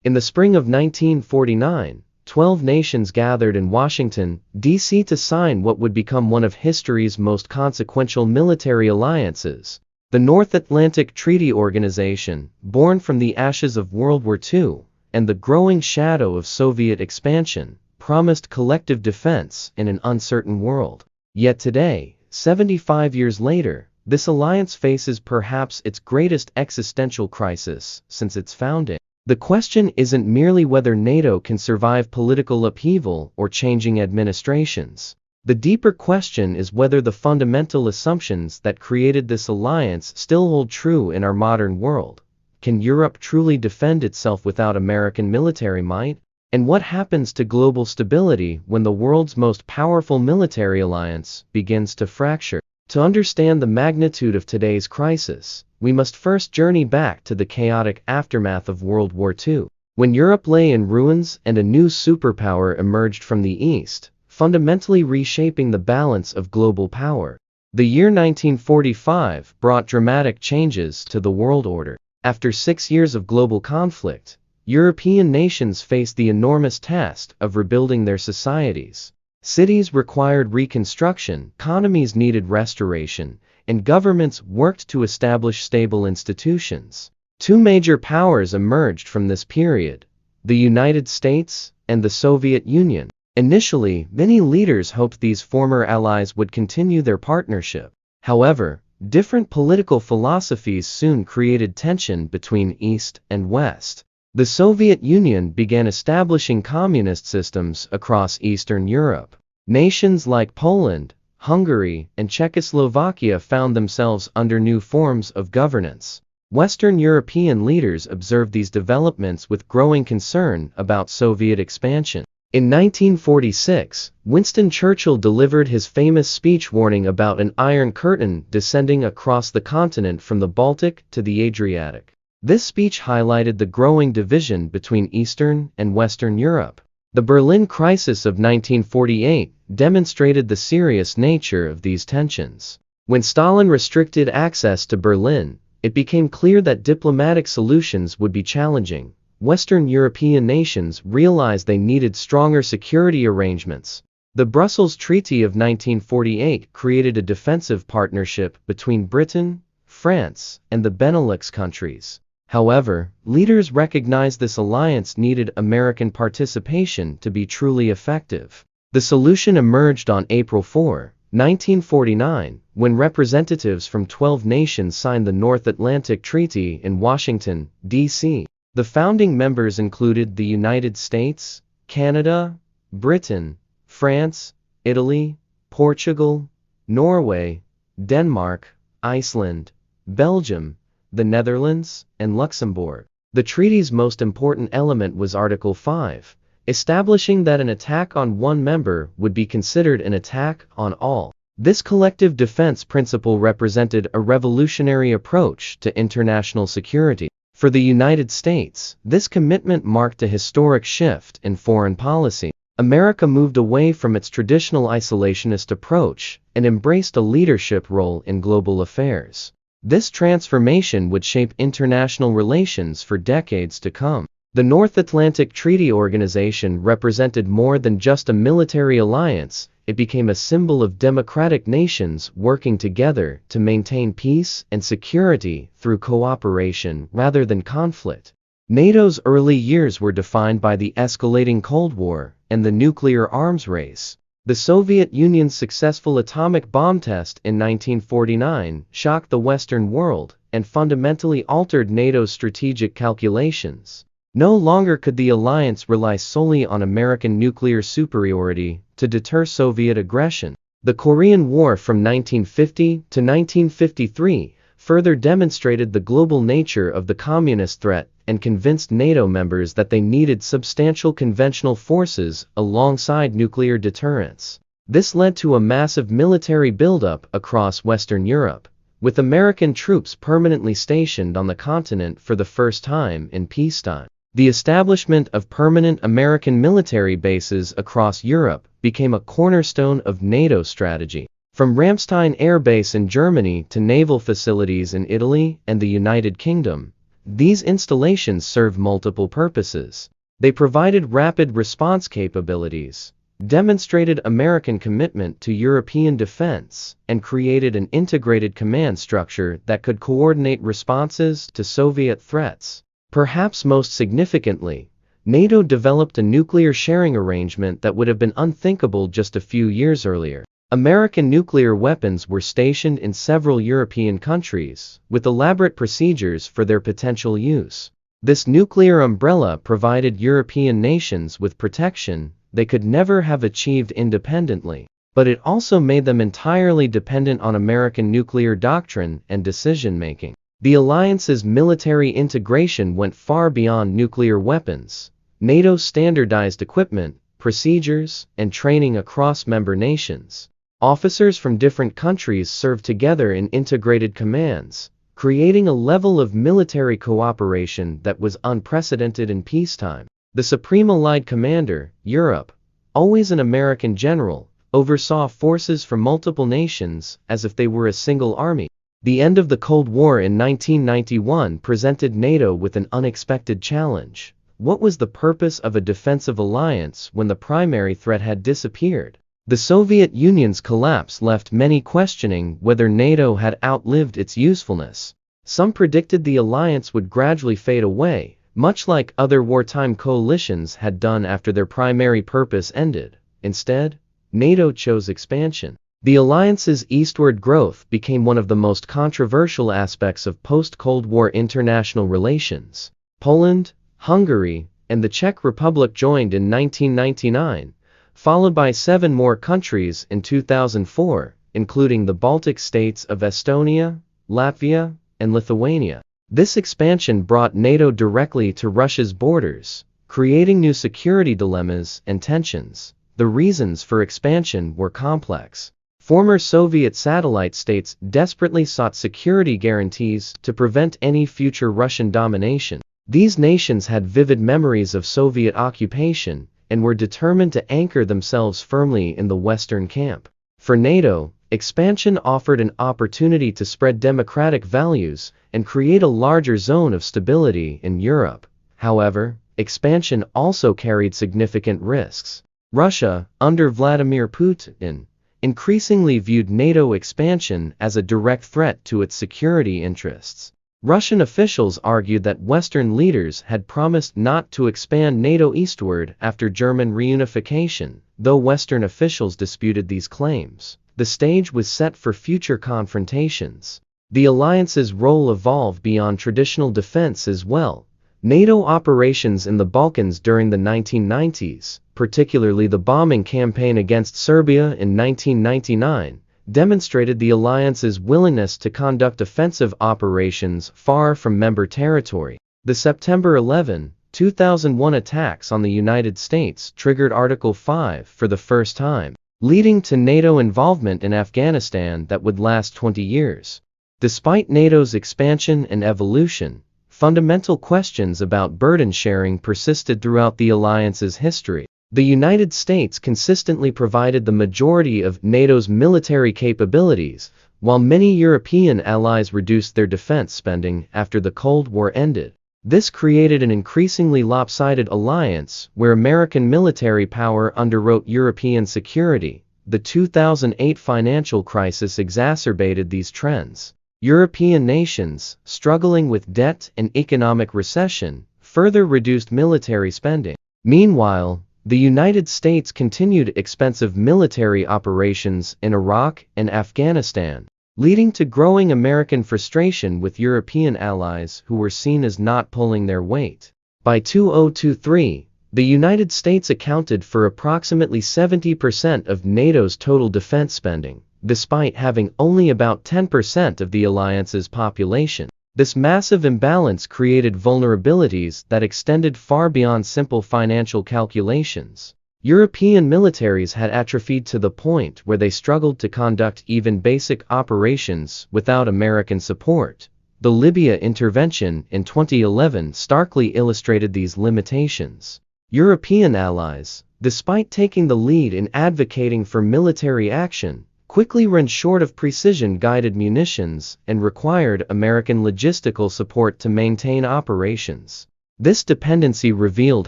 In the spring of 1949, 12 nations gathered in Washington, D.C. to sign what would become one of history's most consequential military alliances, the North Atlantic Treaty Organization, born from the ashes of World War II and the growing shadow of Soviet expansion, promised collective defense in an uncertain world. Yet today, 75 years later, this alliance faces perhaps its greatest existential crisis since its founding. The question isn't merely whether NATO can survive political upheaval or changing administrations. The deeper question is whether the fundamental assumptions that created this alliance still hold true in our modern world. Can Europe truly defend itself without American military might? And what happens to global stability when the world's most powerful military alliance begins to fracture? To understand the magnitude of today's crisis, we must first journey back to the chaotic aftermath of World War II, when Europe lay in ruins and a new superpower emerged from the East, fundamentally reshaping the balance of global power. The year 1945 brought dramatic changes to the world order. After 6 years of global conflict, European nations faced the enormous task of rebuilding their societies. Cities required reconstruction, economies needed restoration, and governments worked to establish stable institutions. Two major powers emerged from this period: the United States and the Soviet Union. Initially, many leaders hoped these former allies would continue their partnership. However, different political philosophies soon created tension between East and West. The Soviet Union began establishing communist systems across Eastern Europe. Nations like Poland, Hungary, and Czechoslovakia found themselves under new forms of governance. Western European leaders observed these developments with growing concern about Soviet expansion. In 1946, Winston Churchill delivered his famous speech warning about an Iron Curtain descending across the continent from the Baltic to the Adriatic. This speech highlighted the growing division between Eastern and Western Europe. The Berlin Crisis of 1948 demonstrated the serious nature of these tensions. When Stalin restricted access to Berlin, it became clear that diplomatic solutions would be challenging. Western European nations realized they needed stronger security arrangements. The Brussels Treaty of 1948 created a defensive partnership between Britain, France, and the Benelux countries. However, leaders recognized this alliance needed American participation to be truly effective. The solution emerged on April 4, 1949, when representatives from 12 nations signed the North Atlantic Treaty in Washington, D.C. The founding members included the United States, Canada, Britain, France, Italy, Portugal, Norway, Denmark, Iceland, Belgium, the Netherlands, and Luxembourg. The treaty's most important element was Article 5, establishing that an attack on one member would be considered an attack on all. This collective defense principle represented a revolutionary approach to international security. For the United States, this commitment marked a historic shift in foreign policy. America moved away from its traditional isolationist approach and embraced a leadership role in global affairs. This transformation would shape international relations for decades to come. The North Atlantic Treaty Organization represented more than just a military alliance. It became a symbol of democratic nations working together to maintain peace and security through cooperation rather than conflict. NATO's early years were defined by the escalating Cold War and the nuclear arms race. The Soviet Union's successful atomic bomb test in 1949 shocked the Western world and fundamentally altered NATO's strategic calculations. No longer could the alliance rely solely on American nuclear superiority to deter Soviet aggression. The Korean War from 1950 to 1953 further demonstrated the global nature of the communist threat and convinced NATO members that they needed substantial conventional forces alongside nuclear deterrence. This led to a massive military buildup across Western Europe, with American troops permanently stationed on the continent for the first time in peacetime. The establishment of permanent American military bases across Europe became a cornerstone of NATO's strategy. From Ramstein Air Base in Germany to naval facilities in Italy and the United Kingdom, These installations served multiple purposes. They provided rapid response capabilities, demonstrated American commitment to European defense, and created an integrated command structure that could coordinate responses to Soviet threats. Perhaps most significantly, NATO developed a nuclear sharing arrangement that would have been unthinkable just a few years earlier. American nuclear weapons were stationed in several European countries, with elaborate procedures for their potential use. This nuclear umbrella provided European nations with protection they could never have achieved independently, but it also made them entirely dependent on American nuclear doctrine and decision-making. The alliance's military integration went far beyond nuclear weapons. NATO standardized equipment, procedures, and training across member nations. Officers from different countries served together in integrated commands, creating a level of military cooperation that was unprecedented in peacetime. The Supreme Allied Commander, Europe, always an American general, oversaw forces from multiple nations as if they were a single army. The end of the Cold War in 1991 presented NATO with an unexpected challenge. What was the purpose of a defensive alliance when the primary threat had disappeared? The Soviet Union's collapse left many questioning whether NATO had outlived its usefulness. Some predicted the alliance would gradually fade away, much like other wartime coalitions had done after their primary purpose ended. Instead, NATO chose expansion. The alliance's eastward growth became one of the most controversial aspects of post-Cold War international relations. Poland, Hungary, and the Czech Republic joined in 1999, followed by 7 more countries in 2004, including the Baltic states of Estonia, Latvia, and Lithuania. This expansion brought NATO directly to Russia's borders, creating new security dilemmas and tensions. The reasons for expansion were complex. Former Soviet satellite states desperately sought security guarantees to prevent any future Russian domination. These nations had vivid memories of Soviet occupation and were determined to anchor themselves firmly in the Western camp. For NATO, expansion offered an opportunity to spread democratic values and create a larger zone of stability in Europe. However, expansion also carried significant risks. Russia, under Vladimir Putin, increasingly viewed NATO expansion as a direct threat to its security interests. Russian officials argued that Western leaders had promised not to expand NATO eastward after German reunification, though Western officials disputed these claims. The stage was set for future confrontations. The alliance's role evolved beyond traditional defense as well. NATO operations in the Balkans during the 1990s, particularly the bombing campaign against Serbia in 1999, demonstrated the alliance's willingness to conduct offensive operations far from member territory. The September 11, 2001 attacks on the United States triggered Article 5 for the first time, leading to NATO involvement in Afghanistan that would last 20 years. Despite NATO's expansion and evolution, fundamental questions about burden sharing persisted throughout the alliance's history. The United States consistently provided the majority of NATO's military capabilities, while many European allies reduced their defense spending after the Cold War ended. This created an increasingly lopsided alliance where American military power underwrote European security. The 2008 financial crisis exacerbated these trends. European nations, struggling with debt and economic recession, further reduced military spending. Meanwhile, the United States continued expensive military operations in Iraq and Afghanistan, leading to growing American frustration with European allies who were seen as not pulling their weight. By 2023, the United States accounted for approximately 70% of NATO's total defense spending, despite having only about 10% of the alliance's population. This massive imbalance created vulnerabilities that extended far beyond simple financial calculations. European militaries had atrophied to the point where they struggled to conduct even basic operations without American support. The Libya intervention in 2011 starkly illustrated these limitations. European allies, despite taking the lead in advocating for military action, quickly ran short of precision-guided munitions and required American logistical support to maintain operations. This dependency revealed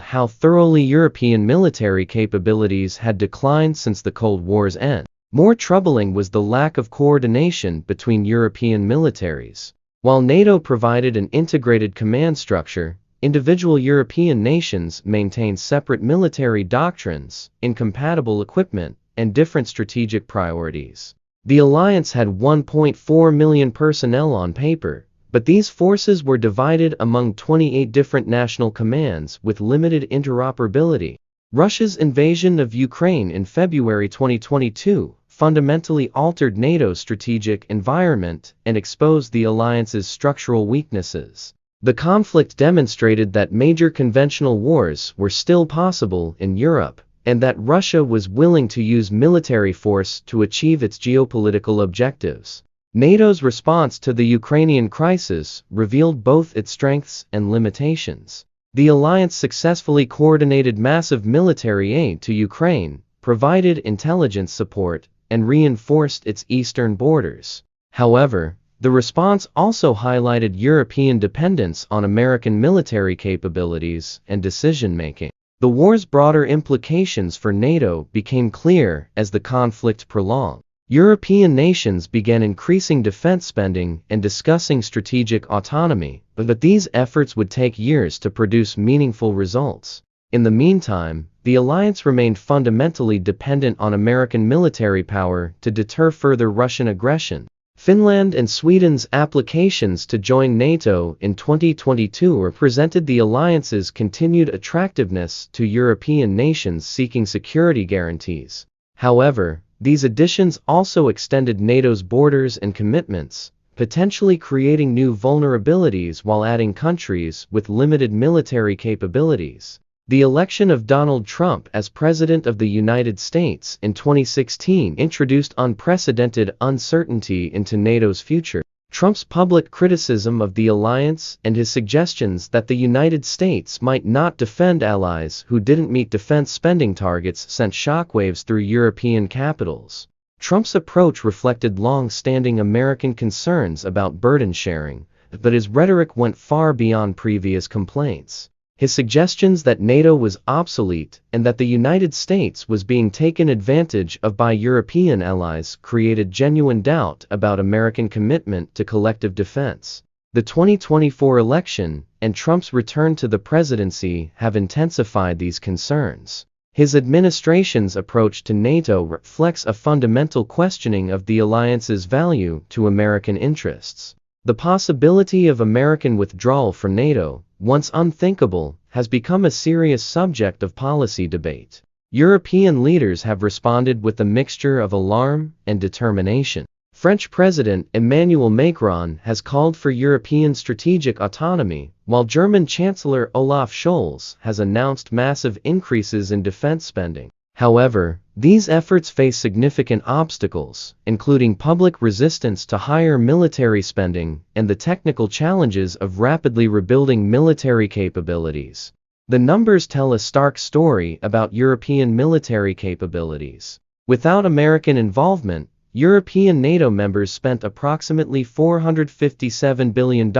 how thoroughly European military capabilities had declined since the Cold War's end. More troubling was the lack of coordination between European militaries. While NATO provided an integrated command structure, individual European nations maintained separate military doctrines, incompatible equipment, and different strategic priorities. The alliance had 1.4 million personnel on paper, but these forces were divided among 28 different national commands with limited interoperability. Russia's invasion of Ukraine in February 2022 fundamentally altered NATO's strategic environment and exposed the alliance's structural weaknesses. The conflict demonstrated that major conventional wars were still possible in Europe, and that Russia was willing to use military force to achieve its geopolitical objectives. NATO's response to the Ukrainian crisis revealed both its strengths and limitations. The alliance successfully coordinated massive military aid to Ukraine, provided intelligence support, and reinforced its eastern borders. However, the response also highlighted European dependence on American military capabilities and decision-making. The war's broader implications for NATO became clear as the conflict prolonged. European nations began increasing defense spending and discussing strategic autonomy, but these efforts would take years to produce meaningful results. In the meantime, the alliance remained fundamentally dependent on American military power to deter further Russian aggression. Finland and Sweden's applications to join NATO in 2022 represented the alliance's continued attractiveness to European nations seeking security guarantees. However, these additions also extended NATO's borders and commitments, potentially creating new vulnerabilities while adding countries with limited military capabilities. The election of Donald Trump as President of the United States in 2016 introduced unprecedented uncertainty into NATO's future. Trump's public criticism of the alliance and his suggestions that the United States might not defend allies who didn't meet defense spending targets sent shockwaves through European capitals. Trump's approach reflected long-standing American concerns about burden sharing, but his rhetoric went far beyond previous complaints. His suggestions that NATO was obsolete and that the United States was being taken advantage of by European allies created genuine doubt about American commitment to collective defense. The 2024 election and Trump's return to the presidency have intensified these concerns. His administration's approach to NATO reflects a fundamental questioning of the alliance's value to American interests. The possibility of American withdrawal from NATO, once unthinkable, has become a serious subject of policy debate. European leaders have responded with a mixture of alarm and determination. French President Emmanuel Macron has called for European strategic autonomy, while German Chancellor Olaf Scholz has announced massive increases in defense spending. However, these efforts face significant obstacles, including public resistance to higher military spending and the technical challenges of rapidly rebuilding military capabilities. The numbers tell a stark story about European military capabilities. Without American involvement, European NATO members spent approximately $457 billion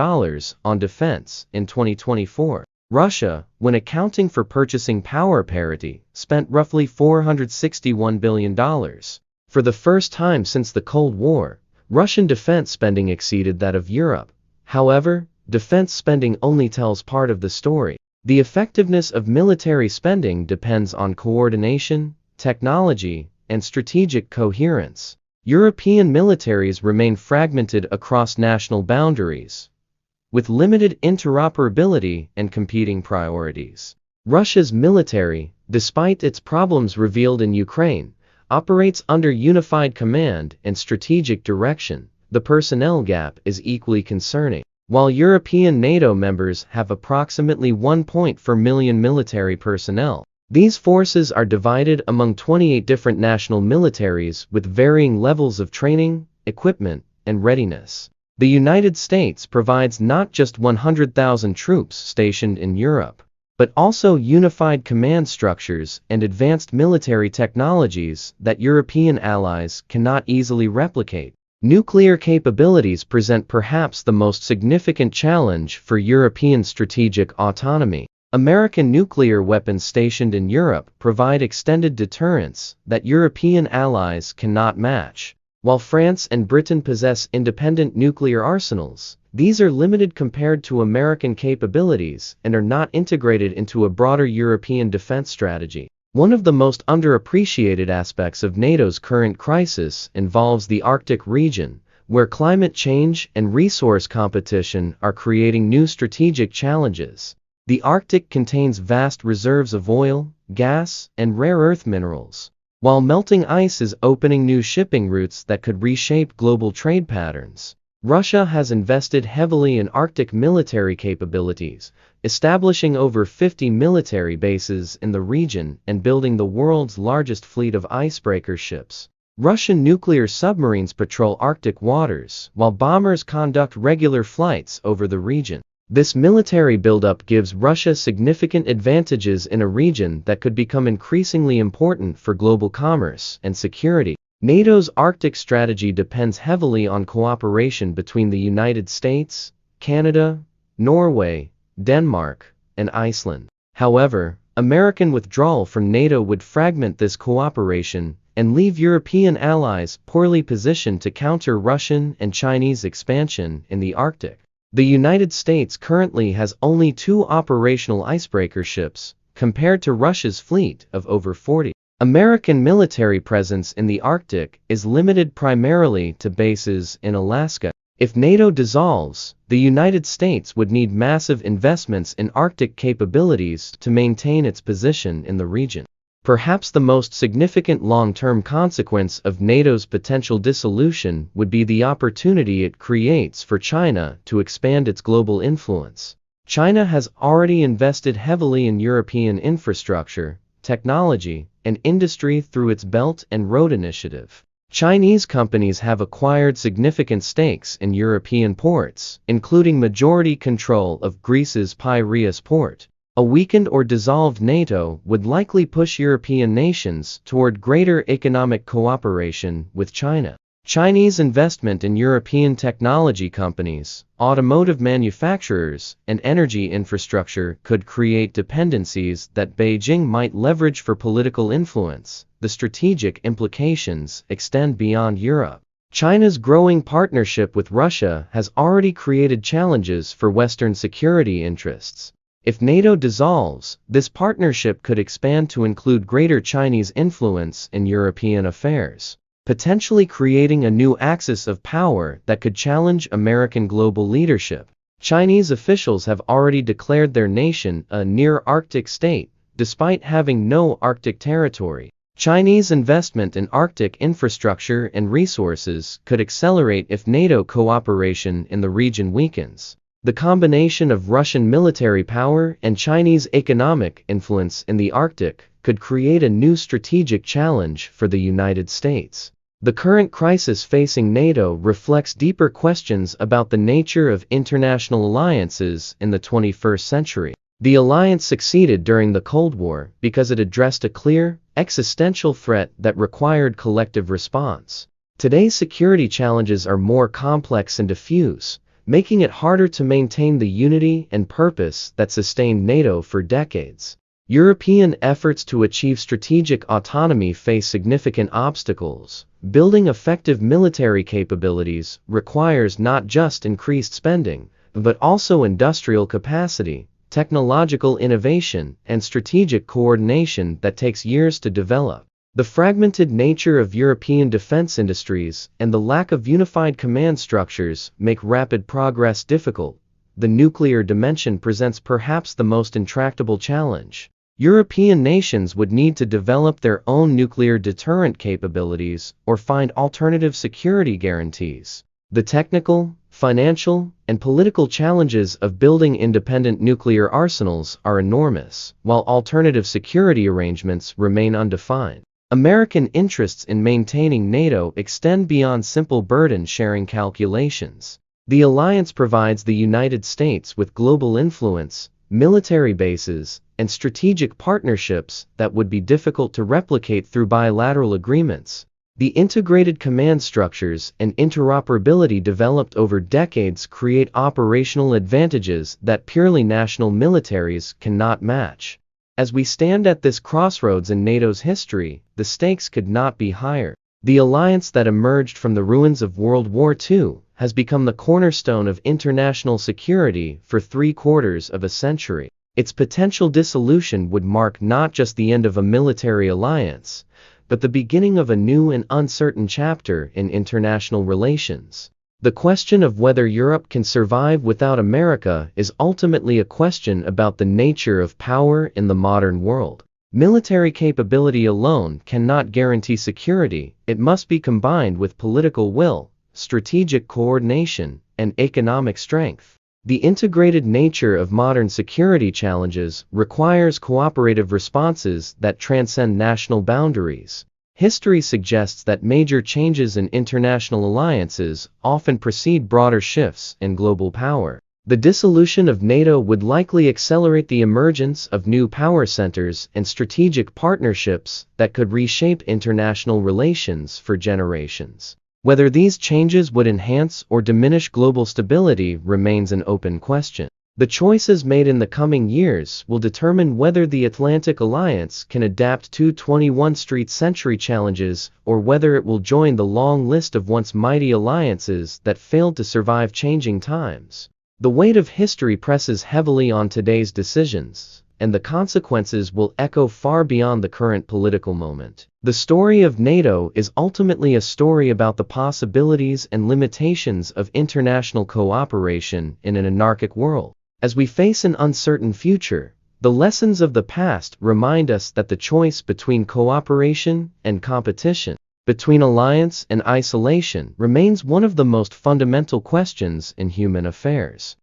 on defense in 2024. Russia, when accounting for purchasing power parity, spent roughly $461 billion. For the first time since the Cold War, Russian defense spending exceeded that of Europe. However, defense spending only tells part of the story. The effectiveness of military spending depends on coordination, technology, and strategic coherence. European militaries remain fragmented across national boundaries, with limited interoperability and competing priorities. Russia's military, despite its problems revealed in Ukraine, operates under unified command and strategic direction. The personnel gap is equally concerning. While European NATO members have approximately 1.4 million military personnel, these forces are divided among 28 different national militaries with varying levels of training, equipment, and readiness. The United States provides not just 100,000 troops stationed in Europe, but also unified command structures and advanced military technologies that European allies cannot easily replicate. Nuclear capabilities present perhaps the most significant challenge for European strategic autonomy. American nuclear weapons stationed in Europe provide extended deterrence that European allies cannot match. While France and Britain possess independent nuclear arsenals, these are limited compared to American capabilities and are not integrated into a broader European defense strategy. One of the most underappreciated aspects of NATO's current crisis involves the Arctic region, where climate change and resource competition are creating new strategic challenges. The Arctic contains vast reserves of oil, gas, and rare earth minerals, while melting ice is opening new shipping routes that could reshape global trade patterns. Russia has invested heavily in Arctic military capabilities, establishing over 50 military bases in the region and building the world's largest fleet of icebreaker ships. Russian nuclear submarines patrol Arctic waters, while bombers conduct regular flights over the region. This military buildup gives Russia significant advantages in a region that could become increasingly important for global commerce and security. NATO's Arctic strategy depends heavily on cooperation between the United States, Canada, Norway, Denmark, and Iceland. However, American withdrawal from NATO would fragment this cooperation and leave European allies poorly positioned to counter Russian and Chinese expansion in the Arctic. The United States currently has only 2 operational icebreaker ships, compared to Russia's fleet of over 40. American military presence in the Arctic is limited primarily to bases in Alaska. If NATO dissolves, the United States would need massive investments in Arctic capabilities to maintain its position in the region. Perhaps the most significant long-term consequence of NATO's potential dissolution would be the opportunity it creates for China to expand its global influence. China has already invested heavily in European infrastructure, technology, and industry through its Belt and Road Initiative. Chinese companies have acquired significant stakes in European ports, including majority control of Greece's Piraeus port. A weakened or dissolved NATO would likely push European nations toward greater economic cooperation with China. Chinese investment in European technology companies, automotive manufacturers, and energy infrastructure could create dependencies that Beijing might leverage for political influence. The strategic implications extend beyond Europe. China's growing partnership with Russia has already created challenges for Western security interests. If NATO dissolves, this partnership could expand to include greater Chinese influence in European affairs, potentially creating a new axis of power that could challenge American global leadership. Chinese officials have already declared their nation a near-Arctic state, despite having no Arctic territory. Chinese investment in Arctic infrastructure and resources could accelerate if NATO cooperation in the region weakens. The combination of Russian military power and Chinese economic influence in the Arctic could create a new strategic challenge for the United States. The current crisis facing NATO reflects deeper questions about the nature of international alliances in the 21st century. The alliance succeeded during the Cold War because it addressed a clear, existential threat that required collective response. Today's security challenges are more complex and diffuse, making it harder to maintain the unity and purpose that sustained NATO for decades. European efforts to achieve strategic autonomy face significant obstacles. Building effective military capabilities requires not just increased spending, but also industrial capacity, technological innovation, and strategic coordination that takes years to develop. The fragmented nature of European defense industries and the lack of unified command structures make rapid progress difficult. The nuclear dimension presents perhaps the most intractable challenge. European nations would need to develop their own nuclear deterrent capabilities or find alternative security guarantees. The technical, financial, and political challenges of building independent nuclear arsenals are enormous, while alternative security arrangements remain undefined. American interests in maintaining NATO extend beyond simple burden-sharing calculations. The alliance provides the United States with global influence, military bases, and strategic partnerships that would be difficult to replicate through bilateral agreements. The integrated command structures and interoperability developed over decades create operational advantages that purely national militaries cannot match. As we stand at this crossroads in NATO's history, the stakes could not be higher. The alliance that emerged from the ruins of World War II has become the cornerstone of international security for 3/4 of a century. Its potential dissolution would mark not just the end of a military alliance, but the beginning of a new and uncertain chapter in international relations. The question of whether Europe can survive without America is ultimately a question about the nature of power in the modern world. Military capability alone cannot guarantee security. It must be combined with political will, strategic coordination, and economic strength. The integrated nature of modern security challenges requires cooperative responses that transcend national boundaries. History suggests that major changes in international alliances often precede broader shifts in global power. The dissolution of NATO would likely accelerate the emergence of new power centers and strategic partnerships that could reshape international relations for generations. Whether these changes would enhance or diminish global stability remains an open question. The choices made in the coming years will determine whether the Atlantic Alliance can adapt to 21st century challenges or whether it will join the long list of once mighty alliances that failed to survive changing times. The weight of history presses heavily on today's decisions, and the consequences will echo far beyond the current political moment. The story of NATO is ultimately a story about the possibilities and limitations of international cooperation in an anarchic world. As we face an uncertain future, the lessons of the past remind us that the choice between cooperation and competition, between alliance and isolation, remains one of the most fundamental questions in human affairs.